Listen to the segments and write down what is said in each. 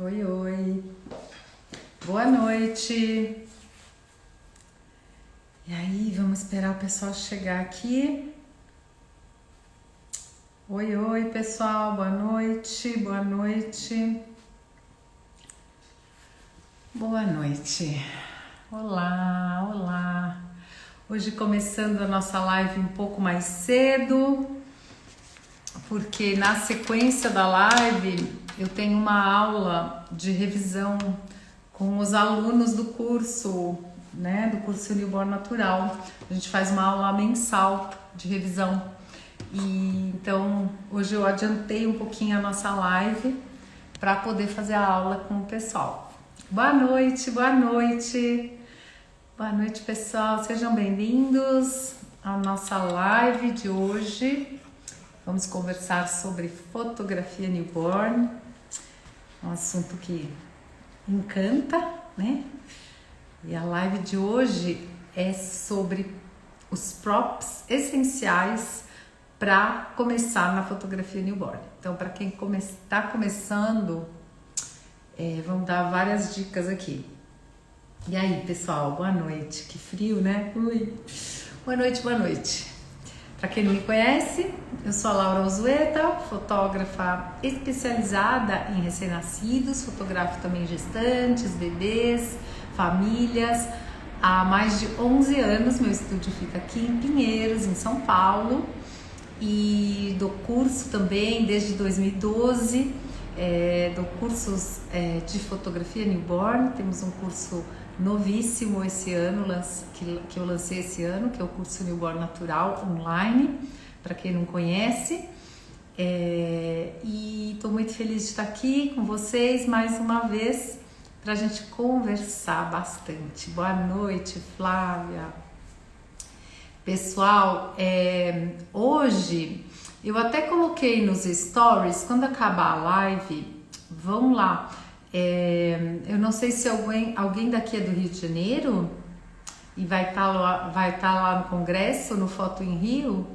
Oi, oi. Boa noite. E aí, vamos esperar o pessoal chegar aqui. Oi, oi, pessoal. Boa noite. Boa noite. Boa noite. Olá, olá. Hoje começando a nossa live um pouco mais cedo, porque na sequência da live eu tenho uma aula de revisão com os alunos do curso, né, do curso Newborn Natural. A gente faz uma aula mensal de revisão. E então hoje eu adiantei um pouquinho a nossa live para poder fazer a aula com o pessoal. Boa noite, boa noite. Boa noite, pessoal. Sejam bem-vindos à nossa live de hoje. Vamos conversar sobre fotografia newborn, um assunto que encanta, né? E a live de hoje é sobre os props essenciais para começar na fotografia newborn. Então, para quem está começando, vamos dar várias dicas aqui. E aí, pessoal, boa noite. Que frio, né? Ui. Boa noite, boa noite. Para quem não me conhece, eu sou a Laura Ozueta, fotógrafa especializada em recém-nascidos, fotografo também gestantes, bebês, famílias. Há mais de 11 anos, meu estúdio fica aqui em Pinheiros, em São Paulo, e dou curso também desde 2012, dou cursos de fotografia newborn. Temos um curso novíssimo esse ano, que eu lancei esse ano, que é o curso Newborn Natural online, para quem não conhece. E estou muito feliz de estar aqui com vocês mais uma vez para a gente conversar bastante. Boa noite, Flávia. Pessoal, hoje eu até coloquei nos stories, quando acabar a live, vão lá. Eu não sei se alguém daqui é do Rio de Janeiro e vai estar lá no congresso, no Foto em Rio,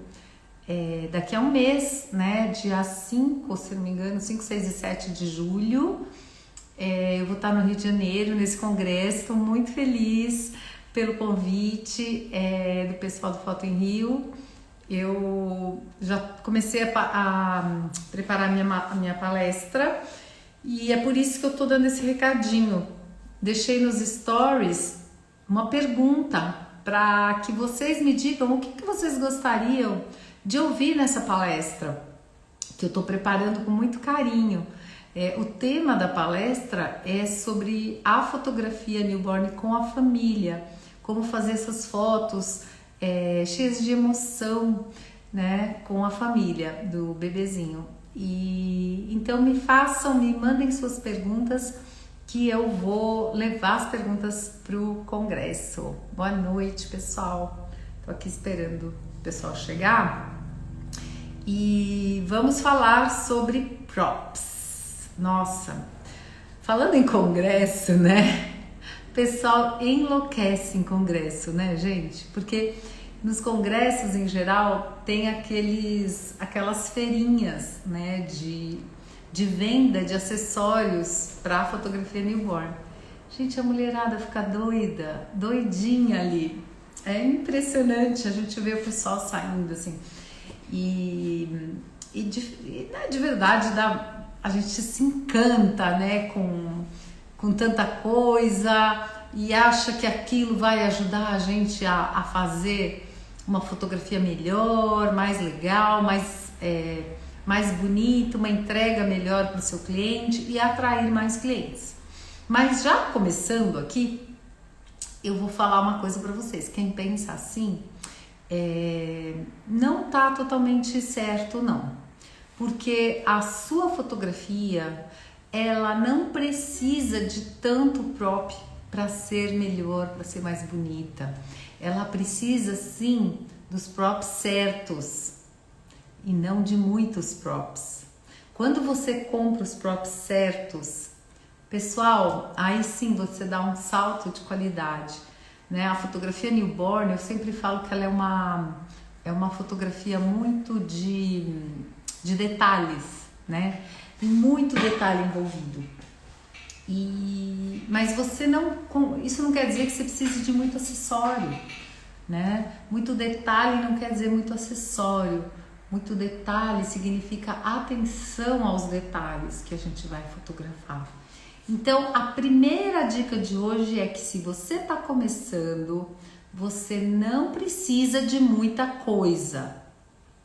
daqui a um mês, né? Dia 5, se não me engano, 5, 6 e 7 de julho. Eu vou estar no Rio de Janeiro nesse congresso. Estou muito feliz pelo convite do pessoal do Foto em Rio. Eu já comecei a preparar a minha palestra. E é por isso que eu tô dando esse recadinho. Deixei nos stories uma pergunta para que vocês me digam o que vocês gostariam de ouvir nessa palestra, que eu tô preparando com muito carinho. O tema da palestra é sobre a fotografia newborn com a família, como fazer essas fotos cheias de emoção, né, com a família do bebezinho. E então me mandem suas perguntas, que eu vou levar as perguntas para o congresso. Boa noite, pessoal. Tô aqui esperando o pessoal chegar. E vamos falar sobre props. Nossa, falando em congresso, né? O pessoal enlouquece em congresso, né, gente? Porque nos congressos, em geral, tem aquelas feirinhas, né, de venda de acessórios para fotografia newborn. Gente, a mulherada fica doidinha ali. É impressionante a gente ver o pessoal saindo, assim. De verdade, a gente se encanta, né, com tanta coisa e acha que aquilo vai ajudar a gente a fazer uma fotografia melhor, mais legal, mais bonita, uma entrega melhor para o seu cliente e atrair mais clientes. Mas já começando aqui, eu vou falar uma coisa para vocês. Quem pensa assim, não tá totalmente certo, não. Porque a sua fotografia, ela não precisa de tanto prop para ser melhor, para ser mais bonita. Ela precisa sim dos props certos e não de muitos props. Quando você compra os props certos, pessoal, aí sim você dá um salto de qualidade, né? A fotografia newborn, eu sempre falo que ela é uma fotografia muito de detalhes, né? Tem muito detalhe envolvido. Mas você não, isso não quer dizer que você precise de muito acessório, né? Muito detalhe não quer dizer muito acessório. Muito detalhe significa atenção aos detalhes que a gente vai fotografar. Então, a primeira dica de hoje é que se você está começando, você não precisa de muita coisa.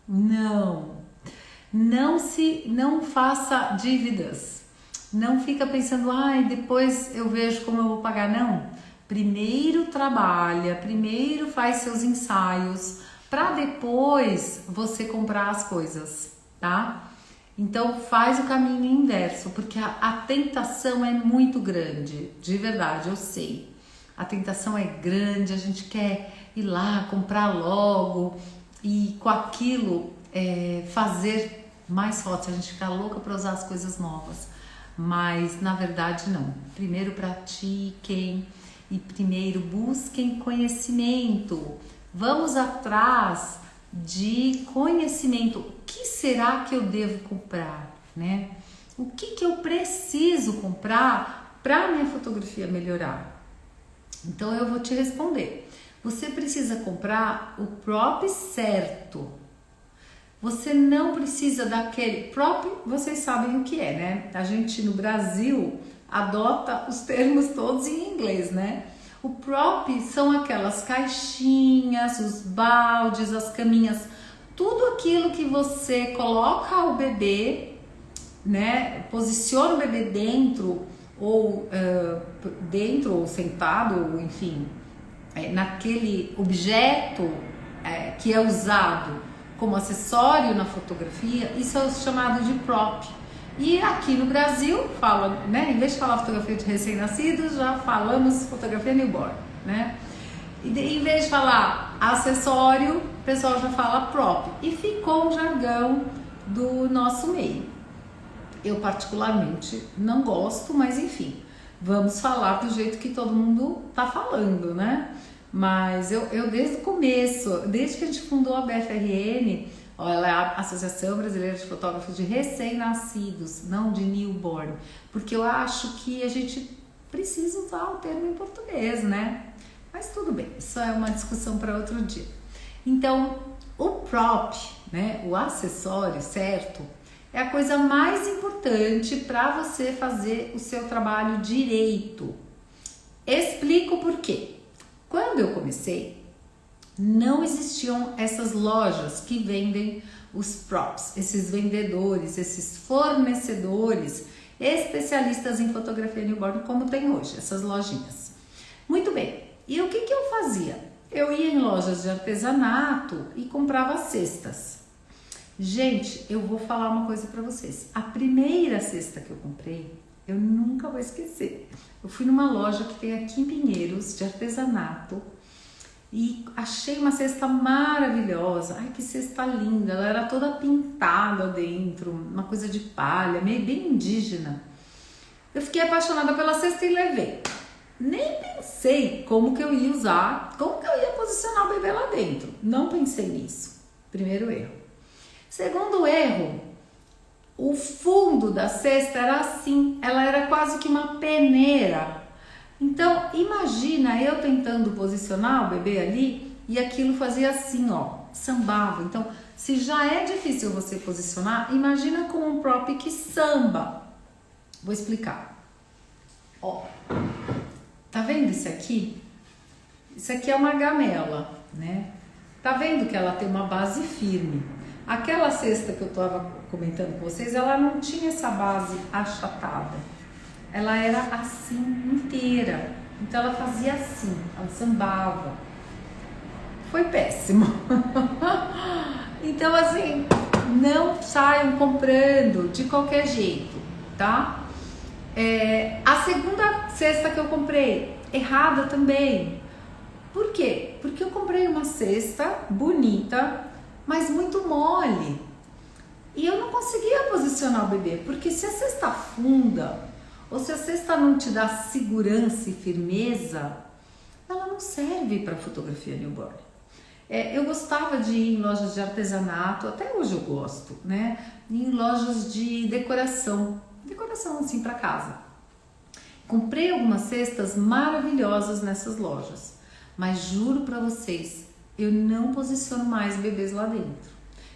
Não faça dívidas. Não fica pensando, depois eu vejo como eu vou pagar. Não. Primeiro trabalha, primeiro faz seus ensaios, para depois você comprar as coisas, tá? Então faz o caminho inverso, porque a tentação é muito grande, de verdade, eu sei. A tentação é grande, a gente quer ir lá, comprar logo e com aquilo fazer mais fotos, a gente fica louca para usar as coisas novas. Mas na verdade não. Primeiro pratiquem e primeiro busquem conhecimento. Vamos atrás de conhecimento. O que será que eu devo comprar, né? O que eu preciso comprar para minha fotografia melhorar? Então eu vou te responder. Você precisa comprar o prop certo. Você não precisa daquele prop, vocês sabem o que é, né? A gente no Brasil adota os termos todos em inglês, né? O prop são aquelas caixinhas, os baldes, as caminhas, tudo aquilo que você coloca o bebê, né? Posiciona o bebê dentro ou sentado, enfim, naquele objeto que é usado como acessório na fotografia. Isso é chamado de prop. E aqui no Brasil, em vez de falar fotografia de recém-nascidos, já falamos fotografia newborn, né? E em vez de falar acessório, o pessoal já fala prop. E ficou um jargão do nosso meio. Eu particularmente não gosto, mas enfim, vamos falar do jeito que todo mundo tá falando, né? Mas eu desde o começo, desde que a gente fundou a BFRN, ela é a Associação Brasileira de Fotógrafos de Recém-Nascidos, não de Newborn, porque eu acho que a gente precisa usar o termo em português, né? Mas tudo bem, isso é uma discussão para outro dia. Então, o prop, né, o acessório certo, é a coisa mais importante para você fazer o seu trabalho direito. Explico por quê. Quando eu comecei, não existiam essas lojas que vendem os props, esses vendedores, esses fornecedores especialistas em fotografia newborn como tem hoje, essas lojinhas. Muito bem, e o que eu fazia? Eu ia em lojas de artesanato e comprava cestas. Gente, eu vou falar uma coisa para vocês. A primeira cesta que eu comprei, eu nunca vou esquecer. Eu fui numa loja que tem aqui em Pinheiros, de artesanato, e achei uma cesta maravilhosa. Ai, que cesta linda! Ela era toda pintada dentro, uma coisa de palha, meio bem indígena. Eu fiquei apaixonada pela cesta e levei. Nem pensei como que eu ia usar, como que eu ia posicionar o bebê lá dentro. Não pensei nisso. Primeiro erro. Segundo erro, o fundo da cesta era assim, ela era quase que uma peneira. Então, imagina eu tentando posicionar o bebê ali e aquilo fazia assim, ó, sambava. Então, se já é difícil você posicionar, imagina com um prop que samba. Vou explicar. Ó, tá vendo isso aqui? Isso aqui é uma gamela, né? Tá vendo que ela tem uma base firme? Aquela cesta que eu estava comentando com vocês, ela não tinha essa base achatada. Ela era assim, inteira. Então ela fazia assim, ela sambava. Foi péssimo. Então assim, não saiam comprando de qualquer jeito, tá? A segunda cesta que eu comprei, errada também. Por quê? Porque eu comprei uma cesta bonita, mas muito mole. E eu não conseguia posicionar o bebê, porque se a cesta afunda, ou se a cesta não te dá segurança e firmeza, ela não serve para fotografia newborn. Eu gostava de ir em lojas de artesanato, até hoje eu gosto, né? Em lojas de decoração assim para casa. Comprei algumas cestas maravilhosas nessas lojas, mas juro pra vocês, eu não posiciono mais bebês lá dentro.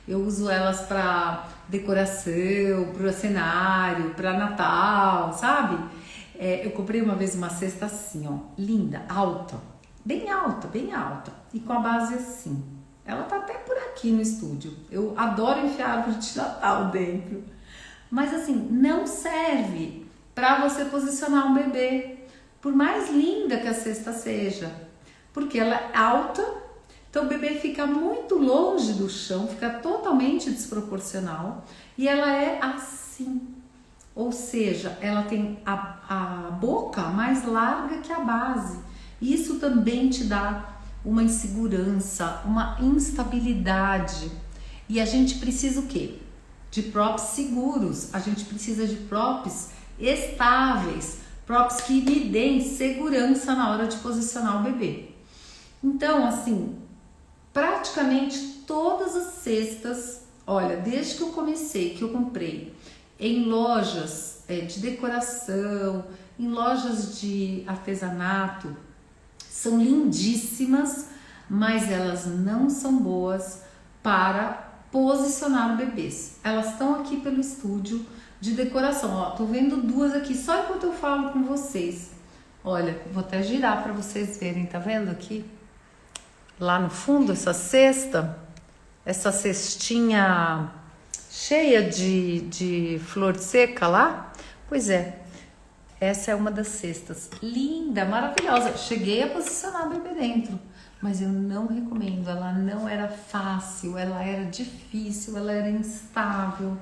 Eu uso elas para decoração, para cenário, para Natal, sabe? Eu comprei uma vez uma cesta assim, ó, linda, alta, bem alta, bem alta, e com a base assim. Ela tá até por aqui no estúdio. Eu adoro enfiar árvore de Natal dentro, mas assim, não serve para você posicionar um bebê, por mais linda que a cesta seja, porque ela é alta. Então o bebê fica muito longe do chão, fica totalmente desproporcional e ela é assim, ou seja, ela tem a boca mais larga que a base. Isso também te dá uma insegurança, uma instabilidade. E a gente precisa o quê? De props seguros, a gente precisa de props estáveis, props que me deem segurança na hora de posicionar o bebê. Então, assim, praticamente todas as cestas, olha, desde que eu comecei, que eu comprei em lojas de decoração, em lojas de artesanato, são lindíssimas, mas elas não são boas para posicionar bebês. Elas estão aqui pelo estúdio de decoração, ó, tô vendo duas aqui só enquanto eu falo com vocês. Olha, vou até girar para vocês verem, tá vendo aqui? Lá no fundo, essa cestinha cheia de flor seca lá, pois é, essa é uma das cestas, linda, maravilhosa. Cheguei a posicionar o bebê dentro, mas eu não recomendo, ela não era fácil, ela era difícil, ela era instável,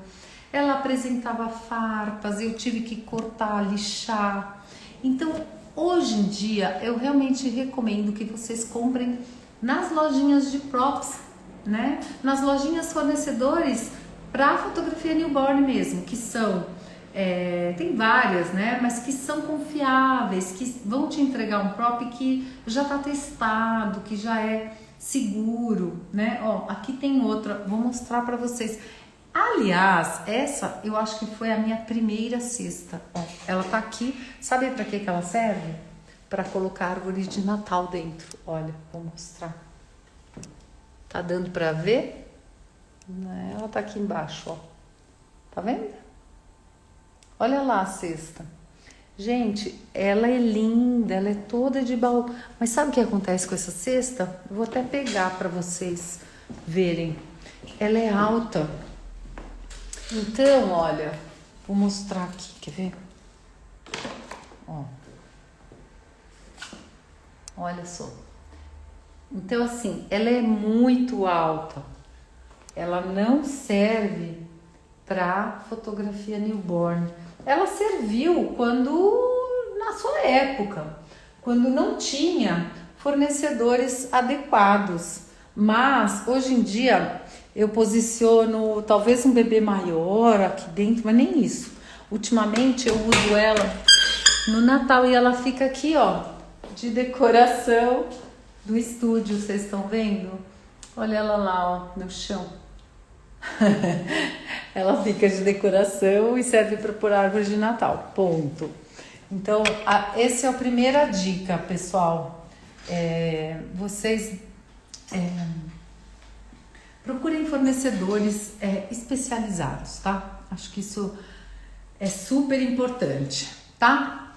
ela apresentava farpas, eu tive que cortar, lixar. Então, hoje em dia, eu realmente recomendo que vocês comprem nas lojinhas de props, né? Nas lojinhas fornecedores para fotografia newborn mesmo, que são, tem várias, né? Mas que são confiáveis, que vão te entregar um prop que já está testado, que já é seguro, né? Ó, aqui tem outra, vou mostrar para vocês. Aliás, essa eu acho que foi a minha primeira cesta. Ó, ela tá aqui, sabe para que ela serve? Para colocar árvore de Natal dentro. Olha, vou mostrar. Tá dando para ver? Ela tá aqui embaixo, ó. Tá vendo? Olha lá a cesta. Gente, ela é linda, ela é toda de baú. Mas sabe o que acontece com essa cesta? Eu vou até pegar para vocês verem. Ela é alta. Então, olha, vou mostrar aqui, quer ver? Ó. Olha só. Então, assim, ela é muito alta. Ela não serve para fotografia newborn. Ela serviu na sua época, quando não tinha fornecedores adequados. Mas, hoje em dia, eu posiciono talvez um bebê maior aqui dentro, mas nem isso. Ultimamente, eu uso ela no Natal e ela fica aqui, ó, de decoração do estúdio, vocês estão vendo? Olha ela lá, ó, no chão. Ela fica de decoração e serve para pôr árvore de Natal, ponto. Então, essa é a primeira dica, pessoal. Vocês procurem fornecedores especializados, tá? Acho que isso é super importante, tá?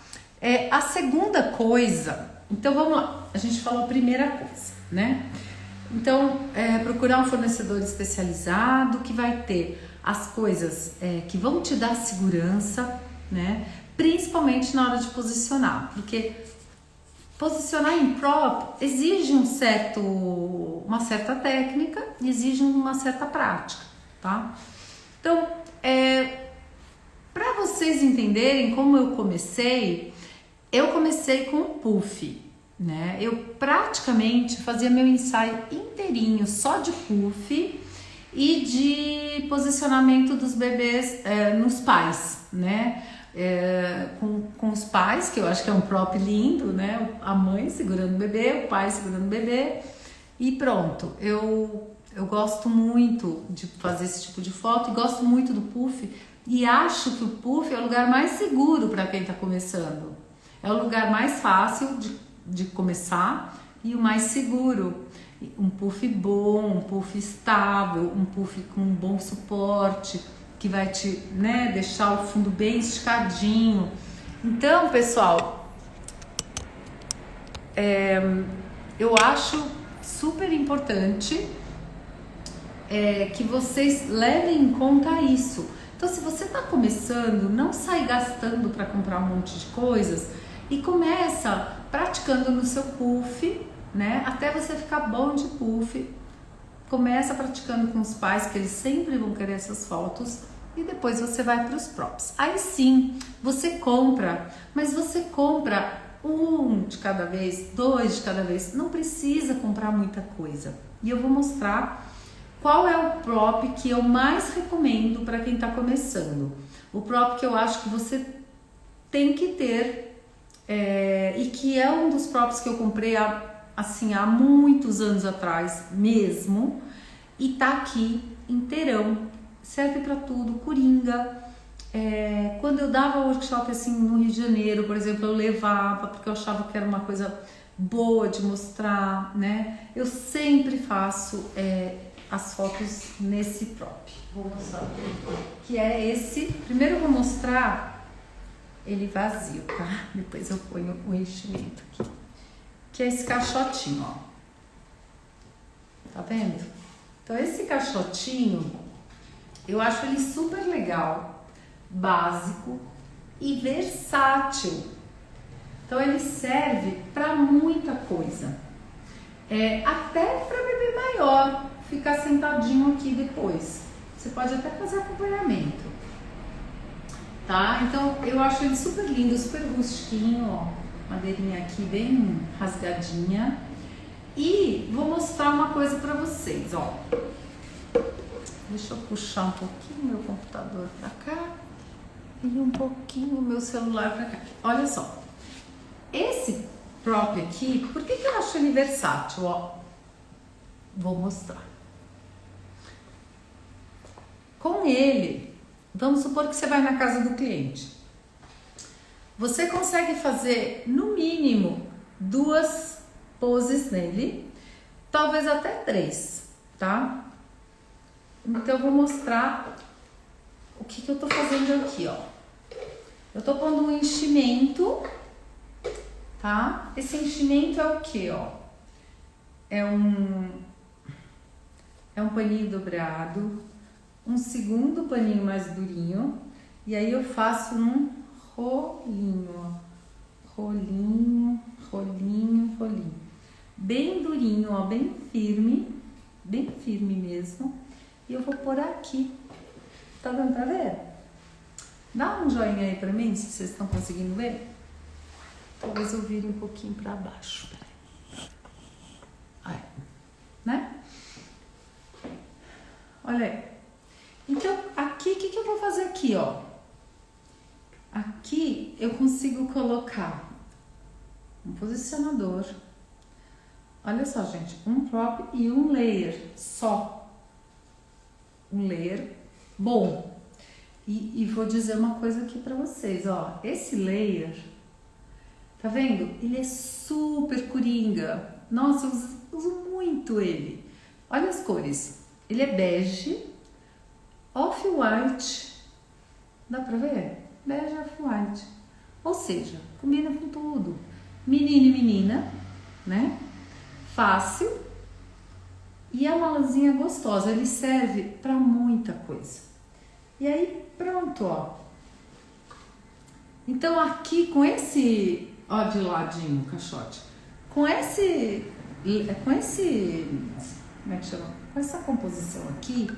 A segunda coisa, então vamos lá, a gente falou a primeira coisa, né? Então, procurar um fornecedor especializado que vai ter as coisas que vão te dar segurança, né? Principalmente na hora de posicionar, porque posicionar em prop exige uma certa técnica, exige uma certa prática, tá? Então, para vocês entenderem como eu comecei com o puff, né? Eu praticamente fazia meu ensaio inteirinho só de puff e de posicionamento dos bebês nos pais, né? Com os pais, que eu acho que é um prop lindo, né? A mãe segurando o bebê, o pai segurando o bebê e pronto. Eu gosto muito de fazer esse tipo de foto e gosto muito do puff e acho que o puff é o lugar mais seguro para quem está começando. É o lugar mais fácil de começar e o mais seguro. Um puff bom, um puff estável, um puff com um bom suporte, que vai te, né, deixar o fundo bem esticadinho. Então, pessoal, eu acho super importante que vocês levem em conta isso. Então, se você está começando, não sai gastando para comprar um monte de coisas e começa praticando no seu puff, né? Até você ficar bom de puff. Começa praticando com os pais, que eles sempre vão querer essas fotos, e depois você vai para os props. Aí sim, você compra, mas você compra um de cada vez, 2 de cada vez. Não precisa comprar muita coisa. E eu vou mostrar qual é o prop que eu mais recomendo para quem está começando. O prop que eu acho que você tem que ter, e que é um dos props que eu comprei há muitos anos atrás mesmo, e tá aqui inteirão, serve para tudo, coringa. Quando eu dava workshop assim no Rio de Janeiro, por exemplo, eu levava porque eu achava que era uma coisa boa de mostrar, né? Eu sempre faço as fotos nesse prop. Vou mostrar que é esse. Primeiro eu vou mostrar ele vazio, tá? Depois eu ponho o enchimento aqui. Que é esse caixotinho, ó. Tá vendo? Então esse caixotinho, eu acho ele super legal, básico e versátil. Então ele serve para muita coisa. Até para bebê maior ficar sentadinho aqui depois. Você pode até fazer acompanhamento. Tá? Então eu acho ele super lindo, super rustiquinho, ó. Madeirinha aqui bem rasgadinha. E vou mostrar uma coisa pra vocês, ó. Deixa eu puxar um pouquinho meu computador pra cá e um pouquinho o meu celular pra cá. Olha só, esse prop aqui, por que eu acho ele versátil, ó? Vou mostrar. Com ele, vamos supor que você vai na casa do cliente. Você consegue fazer, no mínimo, 2 poses nele, talvez até 3, tá? Então, eu vou mostrar o que eu tô fazendo aqui, ó. Eu tô pondo um enchimento, tá? Esse enchimento é o que, ó? É um paninho dobrado, um segundo paninho mais durinho, e aí eu faço um rolinho, ó. Rolinho, rolinho, rolinho. Bem durinho, ó, bem firme mesmo. E eu vou pôr aqui. Tá dando pra ver? Dá um joinha aí pra mim, se vocês estão conseguindo ver. Talvez eu vire um pouquinho pra baixo. Aí, né? Olha aí. Então, aqui, o que eu vou fazer aqui, ó? Aqui eu consigo colocar um posicionador. Olha só, gente, um prop e um layer só. Um layer bom. E vou dizer uma coisa aqui pra vocês, ó. Esse layer, tá vendo? Ele é super coringa. Nossa, eu uso muito ele. Olha as cores. Ele é bege, off-white. Dá pra ver? Bege off-white. Ou seja, combina com tudo. Menino e menina, né? Fácil. E a malazinha gostosa. Ele serve pra muita coisa. E aí, pronto, ó. Então, aqui com esse... Ó, de ladinho o caixote. Com esse... Como é que chama? Com essa composição aqui,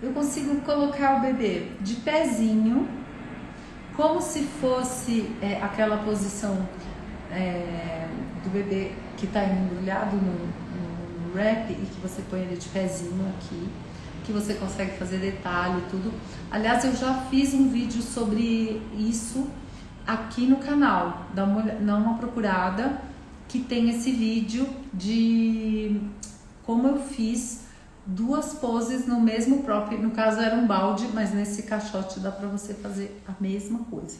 eu consigo colocar o bebê de pezinho, como se fosse aquela posição do bebê que está embrulhado no wrap e que você põe ele de pezinho aqui, que você consegue fazer detalhe e tudo. Aliás, eu já fiz um vídeo sobre isso aqui no canal, dá uma procurada, que tem esse vídeo de como eu fiz 2 poses no mesmo prop. No caso era um balde, mas nesse caixote dá pra você fazer a mesma coisa.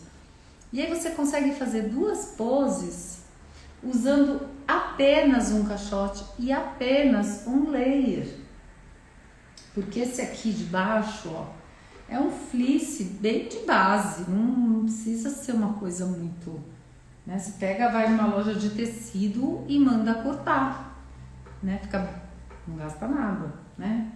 E aí você consegue fazer 2 poses usando apenas um caixote e apenas um layer. Porque esse aqui de baixo, ó, é um fleece bem de base, não precisa ser uma coisa muito, né? Você pega, vai numa loja de tecido e manda cortar, né? Não gasta nada, né?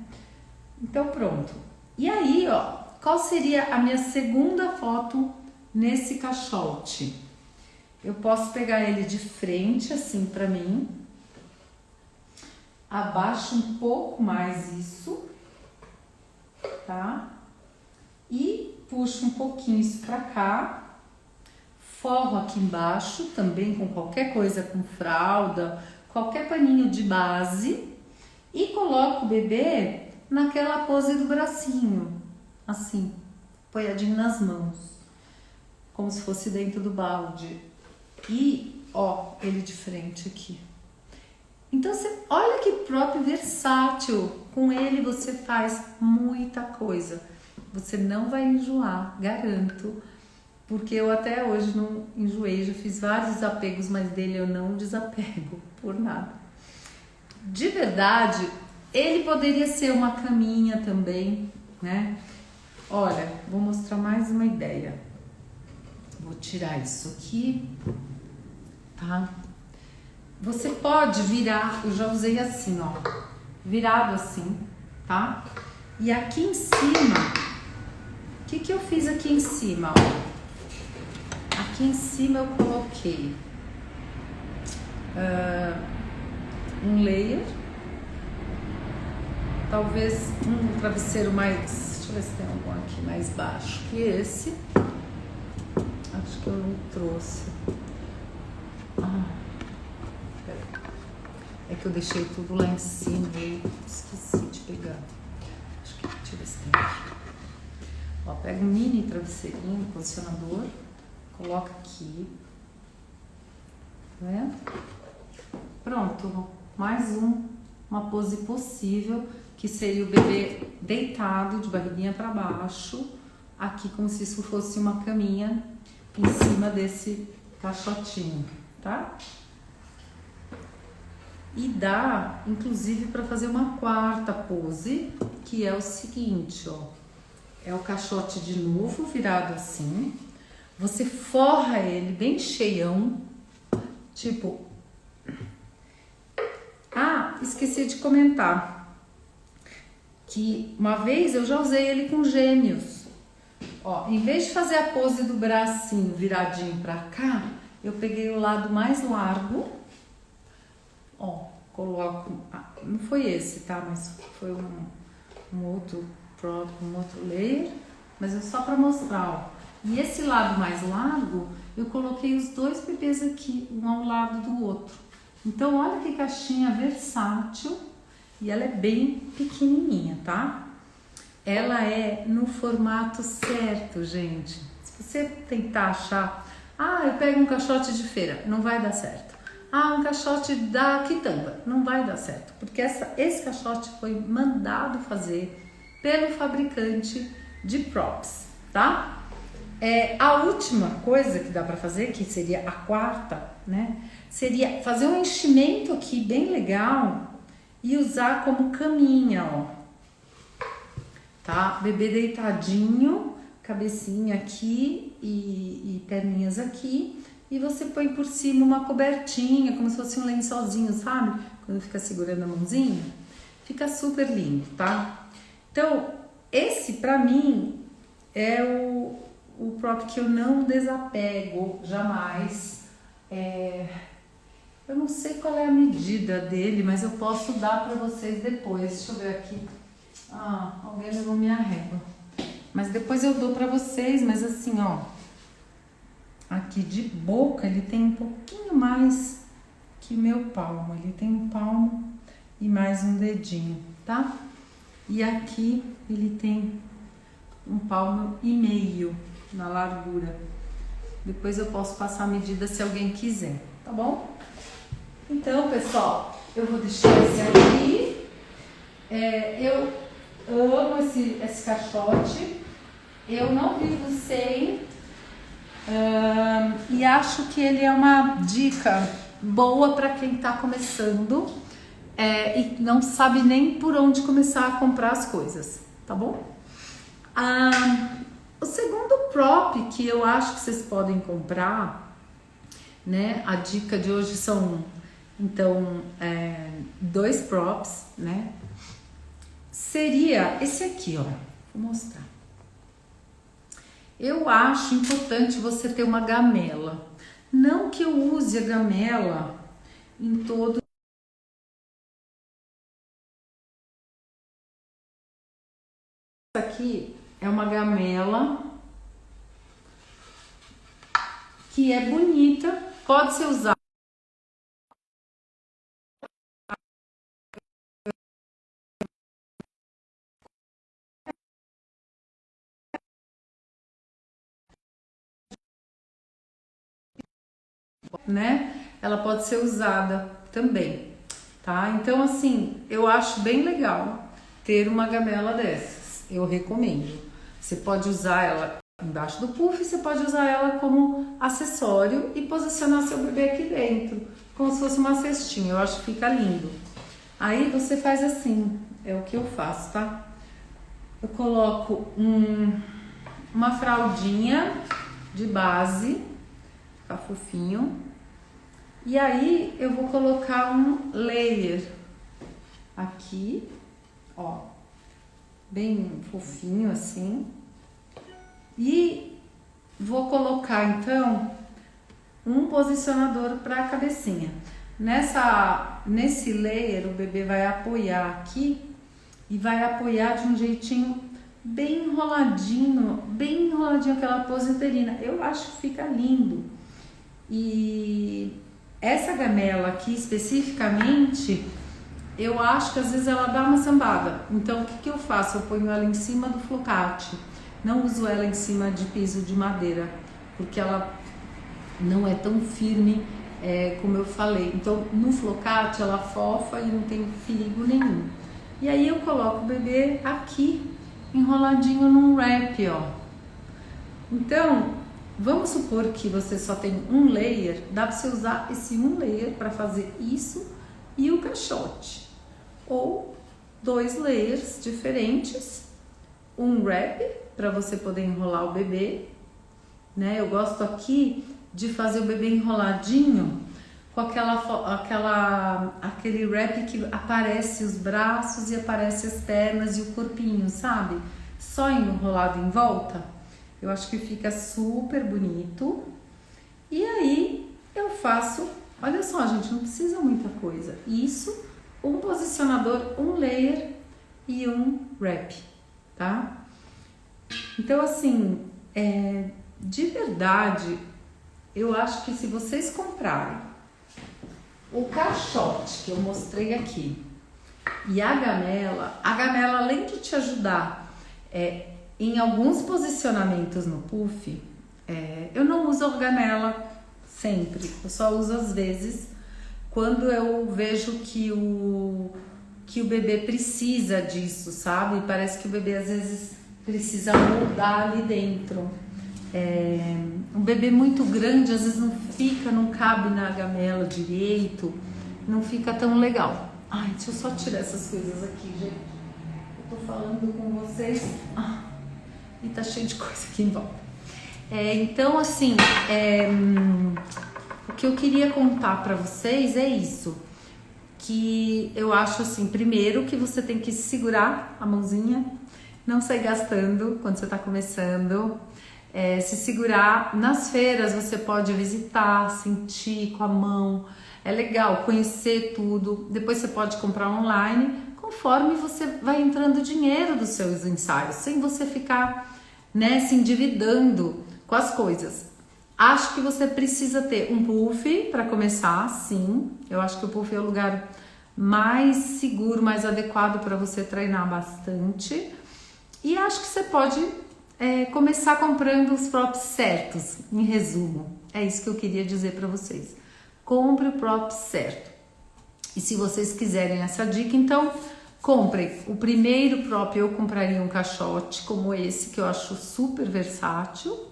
Então pronto. E aí, ó, qual seria a minha segunda foto nesse caixote? Eu posso pegar ele de frente assim pra mim, abaixo um pouco mais isso, tá? E puxo um pouquinho isso pra cá, forro aqui embaixo também com qualquer coisa, com fralda, qualquer paninho de base e coloco o bebê naquela pose do bracinho, assim, apoiadinho nas mãos, como se fosse dentro do balde. E, ó, ele de frente aqui. Então, você olha que próprio versátil. Com ele você faz muita coisa. Você não vai enjoar, garanto. Porque eu até hoje não enjoei. Já fiz vários desapegos, mas dele eu não desapego por nada. De verdade, ele poderia ser uma caminha também, né? Olha, vou mostrar mais uma ideia. Vou tirar isso aqui, tá? Você pode virar, eu já usei assim, ó, virado assim, tá? E aqui em cima, o que eu fiz aqui em cima, ó? Aqui em cima eu coloquei um layer, talvez um travesseiro mais, deixa eu ver se tem algum aqui mais baixo que esse. Acho que eu não trouxe. É que eu deixei tudo lá em cima e esqueci de pegar. Acho que deixa eu ver se tem aqui. Ó, pega um mini travesseirinho, posicionador, coloca aqui. Tá vendo? Pronto, mais uma pose possível, que seria o bebê deitado de barriguinha para baixo, aqui como se isso fosse uma caminha em cima desse caixotinho, tá? E dá, inclusive, para fazer uma quarta pose, que é o seguinte, ó. É o caixote de novo, virado assim. Você forra ele bem cheião, tipo... Ah, esqueci de comentar que uma vez eu já usei ele com gêmeos. Ó, em vez de fazer a pose do bracinho viradinho pra cá, eu peguei o lado mais largo, ó, coloco, não foi esse, tá, mas foi um outro layer, mas é só pra mostrar, ó. E esse lado mais largo, eu coloquei os 2 bebês aqui, um ao lado do outro. Então, olha que caixinha versátil, e ela é bem pequenininha, tá? Ela é no formato certo, gente. Se você tentar achar, eu pego um caixote de feira, não vai dar certo. Um caixote da Quitanda, não vai dar certo. Porque esse caixote foi mandado fazer pelo fabricante de props, tá? A última coisa que dá pra fazer, que seria a quarta, né? Seria fazer um enchimento aqui bem legal e usar como caminha, ó. Tá? Bebê deitadinho, cabecinha aqui e perninhas aqui. E você põe por cima uma cobertinha, como se fosse um lençolzinho, sabe? Quando fica segurando a mãozinha. Fica super lindo, tá? Então, esse pra mim é o prop que eu não desapego jamais. Eu não sei qual é a medida dele, mas eu posso dar pra vocês depois. Deixa eu ver aqui. Alguém levou minha régua. Mas depois eu dou pra vocês, mas assim, ó. Aqui de boca ele tem um pouquinho mais que meu palmo. Ele tem um palmo e mais um dedinho, tá? E aqui ele tem um palmo e meio na largura. Depois eu posso passar a medida se alguém quiser, tá bom? Então, pessoal, eu vou deixar esse aqui. Eu amo esse caixote. Eu não vivo sem. E acho que ele é uma dica boa para quem está começando e não sabe nem por onde começar a comprar as coisas, tá bom? O segundo prop que eu acho que vocês podem comprar, né? A dica de hoje são, então, 2 props, né? Seria esse aqui, ó. Vou mostrar. Eu acho importante você ter uma gamela. Não que eu use a gamela em todo. Essa aqui é uma gamela que é bonita, pode ser usada. Né? Ela pode ser usada também, tá? Então, assim, eu acho bem legal ter uma gamela dessas. Eu recomendo. Você pode usar ela embaixo do puff, você pode usar ela como acessório e posicionar seu bebê aqui dentro, como se fosse uma cestinha. Eu acho que fica lindo. Aí você faz assim, é o que eu faço, tá? Eu coloco uma fraldinha de base, fica fofinho. E aí eu vou colocar um layer aqui, ó, bem fofinho assim. E vou colocar então um posicionador para a cabecinha. Nesse layer o bebê vai apoiar aqui e vai apoiar de um jeitinho bem enroladinho aquela pose uterina. Eu acho que fica lindo. E essa gamela aqui especificamente, eu acho que às vezes ela dá uma sambada. Então o que eu faço? Eu ponho ela em cima do flocate. Não uso ela em cima de piso de madeira, porque ela não é tão firme como eu falei. Então no flocate ela fofa e não tem perigo nenhum. E aí eu coloco o bebê aqui, enroladinho num wrap, ó. Então, vamos supor que você só tem um layer, dá para você usar esse um layer para fazer isso e o caixote. Ou 2 layers diferentes, um wrap para você poder enrolar o bebê, né? Eu gosto aqui de fazer o bebê enroladinho com aquele wrap que aparece os braços e aparece as pernas e o corpinho, sabe? Só enrolado em volta. Eu acho que fica super bonito. E aí eu faço, olha só, gente, não precisa muita coisa. Isso, um posicionador, um layer e um wrap, tá? Então, assim, de verdade, eu acho que se vocês comprarem o caixote que eu mostrei aqui e a gamela, além de te ajudar em alguns posicionamentos no puff, eu não uso a gamela sempre, eu só uso às vezes quando eu vejo que o bebê precisa disso, sabe? Parece que o bebê às vezes precisa moldar ali dentro. Um bebê muito grande às vezes não cabe na gamela direito, não fica tão legal. Ai, deixa eu só tirar essas coisas aqui, gente. Eu tô falando com vocês e tá cheio de coisa aqui em volta. Então, assim, o que eu queria contar pra vocês é isso. Que eu acho assim, primeiro que você tem que segurar a mãozinha, não sair gastando quando você tá começando. Se segurar. Nas feiras você pode visitar, sentir com a mão, é legal conhecer tudo. Depois você pode comprar online conforme você vai entrando dinheiro dos seus ensaios, sem você ficar, né, se endividando com as coisas. Acho que você precisa ter um puff para começar, sim. Eu acho que o puff é o lugar mais seguro, mais adequado para você treinar bastante. E acho que você pode começar comprando os props certos, em resumo. É isso que eu queria dizer para vocês. Compre o prop certo. E se vocês quiserem essa dica, então comprem. O primeiro prop eu compraria um caixote como esse, que eu acho super versátil.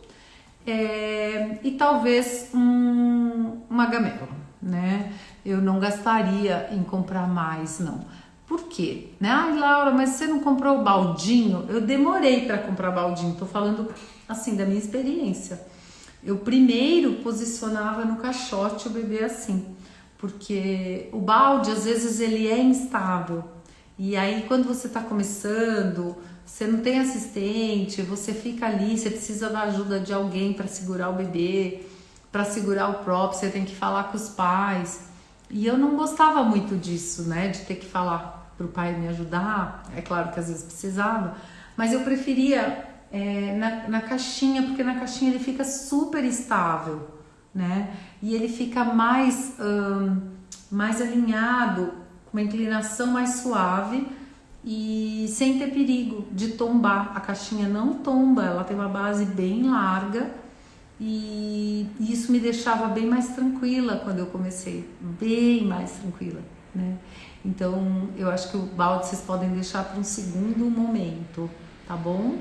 e talvez uma gamela, né? Eu não gastaria em comprar mais, não. Por quê? Né? Ai, Laura, mas você não comprou o baldinho? Eu demorei para comprar baldinho, tô falando assim da minha experiência. Eu primeiro posicionava no caixote o bebê assim, porque o balde às vezes ele é instável. E aí quando você tá começando, você não tem assistente, você fica ali, você precisa da ajuda de alguém para segurar o bebê, para segurar o próprio, você tem que falar com os pais. E eu não gostava muito disso, né, de ter que falar pro pai me ajudar. É claro que às vezes precisava, mas eu preferia na caixinha, porque na caixinha ele fica super estável, né, e ele fica mais alinhado, com uma inclinação mais suave e sem ter perigo de tombar. A caixinha não tomba, ela tem uma base bem larga e isso me deixava bem mais tranquila quando eu comecei, bem mais tranquila, né? Então eu acho que o balde vocês podem deixar para um segundo momento, tá bom?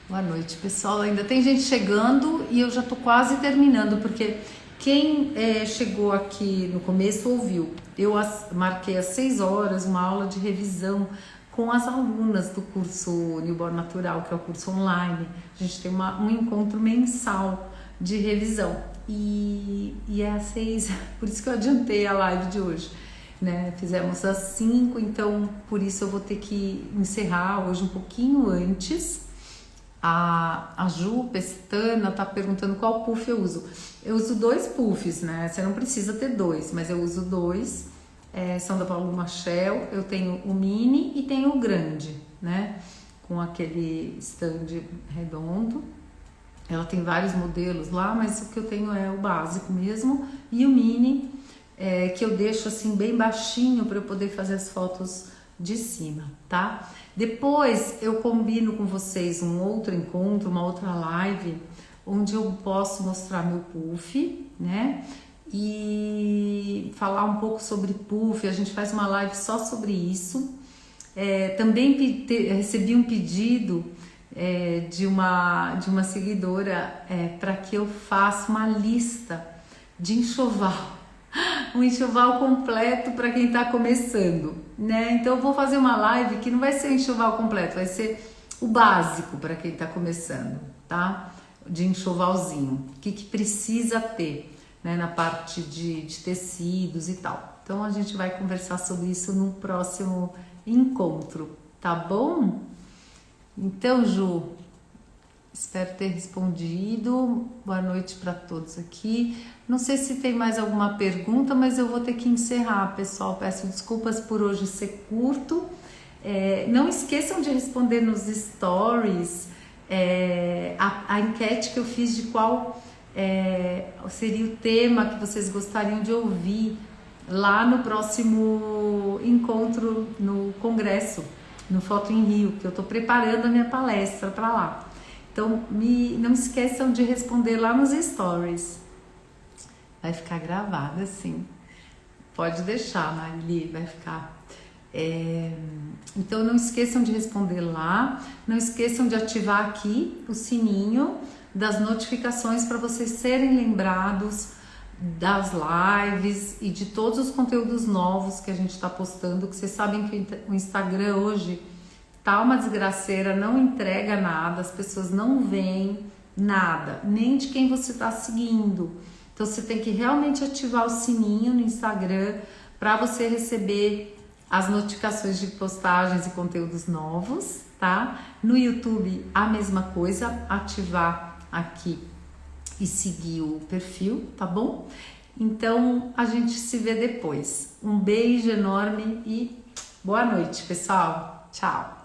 Boa noite, pessoal. Ainda tem gente chegando e eu já tô quase terminando, porque quem chegou aqui no começo ouviu. Eu marquei às 6 horas uma aula de revisão com as alunas do curso Newborn Natural, que é o curso online. A gente tem um encontro mensal de revisão. E é às 6, por isso que eu adiantei a live de hoje, né? Fizemos às 5, então por isso eu vou ter que encerrar hoje um pouquinho antes. A Ju Pestana tá perguntando qual puff eu uso. Eu uso 2 puffs, né? Você não precisa ter 2, mas eu uso 2. São da Paulo Machel. Eu tenho o mini e tenho o grande, né? Com aquele stand redondo. Ela tem vários modelos lá, mas o que eu tenho é o básico mesmo. E o mini, que eu deixo assim bem baixinho para eu poder fazer as fotos de cima, tá? Depois eu combino com vocês um outro encontro, uma outra live, onde eu posso mostrar meu puff, né? E falar um pouco sobre puff. A gente faz uma live só sobre isso. Também recebi um pedido de uma seguidora para que eu faça uma lista de enxoval, um enxoval completo para quem está começando, né? Então eu vou fazer uma live que não vai ser enxoval completo, vai ser o básico para quem está começando, tá? De enxovalzinho, o que precisa ter, né, na parte de tecidos e tal. Então a gente vai conversar sobre isso no próximo encontro, tá bom? Então, Ju, espero ter respondido. Boa noite para todos aqui. Não sei se tem mais alguma pergunta, mas eu vou ter que encerrar, pessoal. Peço desculpas por hoje ser curto. Não esqueçam de responder nos stories a enquete que eu fiz de qual seria o tema que vocês gostariam de ouvir lá no próximo encontro no congresso, no Foto em Rio, que eu estou preparando a minha palestra para lá. Então, não esqueçam de responder lá nos stories. Vai ficar gravada, sim. Pode deixar, Marili, vai ficar. Então, não esqueçam de responder lá. Não esqueçam de ativar aqui o sininho das notificações para vocês serem lembrados das lives e de todos os conteúdos novos que a gente está postando, que vocês sabem que o Instagram hoje tá uma desgraceira, não entrega nada, as pessoas não veem nada, nem de quem você está seguindo. Então você tem que realmente ativar o sininho no Instagram para você receber as notificações de postagens e conteúdos novos, tá? No YouTube a mesma coisa, ativar aqui e seguir o perfil, tá bom? Então a gente se vê depois. Um beijo enorme e boa noite, pessoal. Tchau!